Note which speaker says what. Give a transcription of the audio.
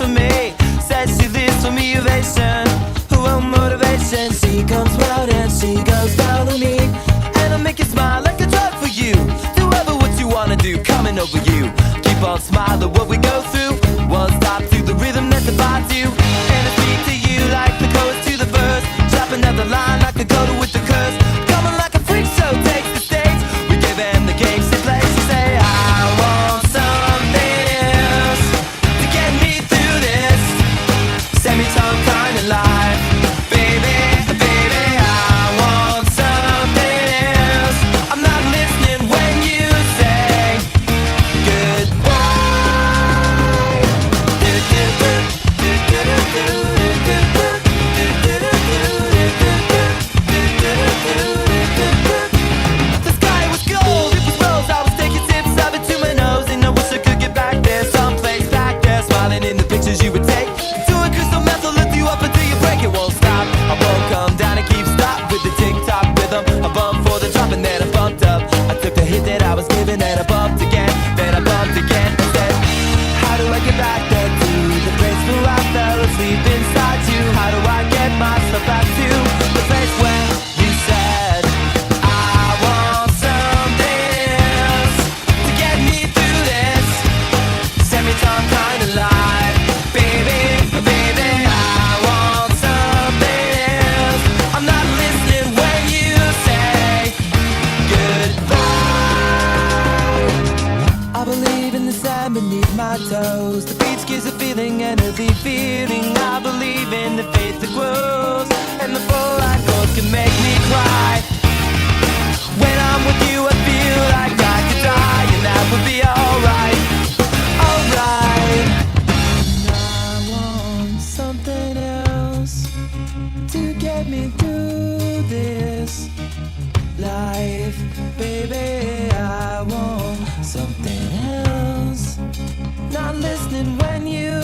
Speaker 1: for me. Says she lives for motivation. Oh, motivation. She comes round and she goes down on me, and I'll make you smile like a drug for you. Do ever what you wanna do, coming over you. Keep on smiling what we go through. One stop to the rhythm that divides you, and I speak to you like the chorus to the verse. Chopping out the line like a coda with the curse. Coming like a freak show takes the stage. We give him the game she plays. She say, I want something else to get me through this semi-tongue kind of life. Baby, baby, I want something else. I'm not listening when you say goodbye. The sky was gold, it was rose. I was taking sips of it to my nose, and I wish I could get back there, someplace back there, smiling in the pictures you would take. To a crystal method, lift you up until you break. It won't stop. I won't come down and keep stop with the tick-tock rhythm. I bumped for the drop and then I bumped up. I took the hit that I was given and I bumped again. Then I bumped again and said, how do I get back there to the place where I fell asleep inside you? How do I get myself back to the place where you said I want something else to get me through this semi-tongue kind of life? Baby, baby, I want something else. I'm not listening when you say goodbye. I believe in the sand beneath my toes. The beach gives a feeling, and a deep feeling. I believe in the faith that grows, and the full line chords can make me cry. When I'm with you, I feel like I could die, and that would be alright, alright. And I want something else to get me through this life. Baby, I want something else. Not listening when you